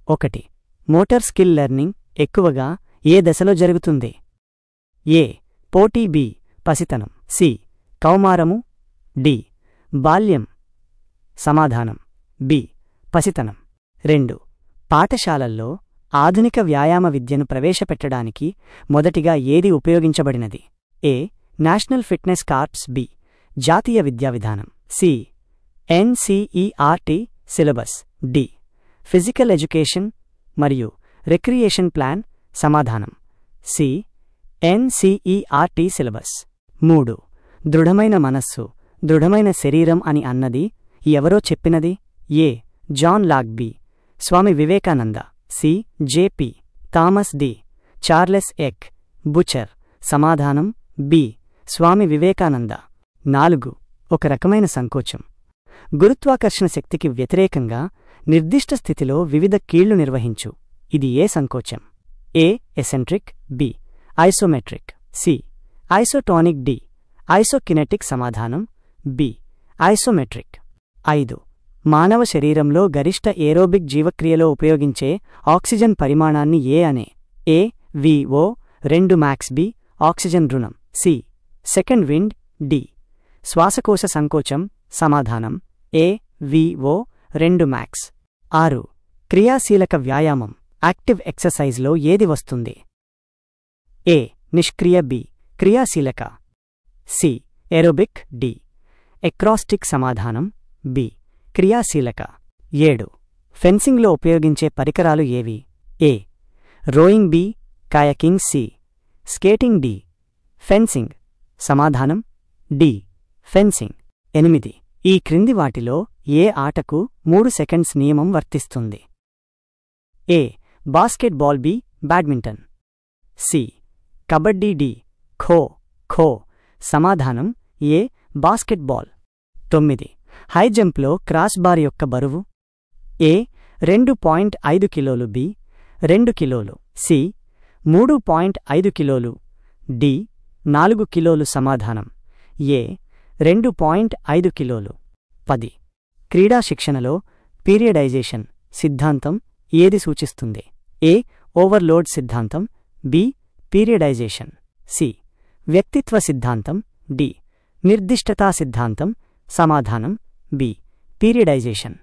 ఒకటి. Motor skill learning ఎక్కువగా ఏ దశలో జరుగుతుంది? ఏ. పోటీ. బి. పసితనం. సి. కౌమారము. డి. బాల్యం. సమాధానం బి. పసితనం. 2. పాఠశాలల్లో ఆధునిక వ్యాయామ విద్యను ప్రవేశపెట్టడానికి మొదటిగా ఏది ఉపయోగించబడినది? A. National fitness corps. B. జాతీయ విద్యా విధానం. C. NCERT syllabus. D. Physical education మరియు రిక్రియేషన్ ప్లాన్. సమాధానం సి. NCERT syllabus. 3. దృఢమైన మనస్సు దృఢమైన శరీరం అని అన్నది ఎవరో చెప్పినది? A. John Locke. B. Swami Vivekananda. C. JP Thomas. D. Charles ఎక్ బుచర్. సమాధానం బి. స్వామి వివేకానంద. 4. ఒక రకమైన సంకోచం గురుత్వాకర్షణ శక్తికి వ్యతిరేకంగా నిర్దిష్ట స్థితిలో వివిధ కీళ్లు నిర్వహించు. ఇది ఏ సంకోచం? A. Eccentric. B. Isometric. C. Isotonic. D. Isokinetic. సమాధానం బి. ఐసోమెట్రిక్. 5. మానవ శరీరంలో గరిష్ట ఏరోబిక్ జీవక్రియలో ఉపయోగించే ఆక్సిజన్ పరిమాణాన్ని ఏ అనే? A. VO 2 max. B. Oxygen రుణం. సి. Second wind. డి. శ్వాసకోశ సంకోచం. సమాధానం ఏ. VO 2 max. 6. క్రియాశీలక వ్యాయామం యాక్టివ్ ఎక్సర్సైజ్లో ఏది వస్తుంది? ఏ. నిష్క్రియ. బి. క్రియాశీలక. సి. ఏరోబిక్. డి. ఎక్రాస్టిక్. సమాధానం బి. క్రియాశీలక. 7. ఫెన్సింగ్లో ఉపయోగించే పరికరాలు ఏవి? A. Rowing. B. Kayaking. C. Skating. D. Fencing. సమాధానం డి. ఫెన్సింగ్. 8. ఈ క్రింది వాటిలో ఏ ఆటకు 3 సెకండ్స్ నియమం వర్తిస్తుంది? A. Basketball. B. Badminton. C. Kabaddi. D. Kho. సమాధానం ఏ. బాస్కెట్బాల్. 9. హైజంప్లో క్రాస్ బార్ యొక్క బరువు? ఏ. 2.5 కిలోలు. బి. 2 కిలోలు. సి. 3.5 కిలోలు. డి. 4 కిలోలు. సమాధానం ఏ. 2.5 కిలోలు. 10. క్రీడా శిక్షణలో పీరియడైజేషన్ సిద్ధాంతం ఏది సూచిస్తుంది? ఏ. ఓవర్లోడ్ సిద్ధాంతం. బి. పీరియడైజేషన్. సి. వ్యక్తిత్వ సిద్ధాంతం. డి. నిర్దిష్టతా సిద్ధాంతం. సమాధానం బి. పీరియడైజేషన్.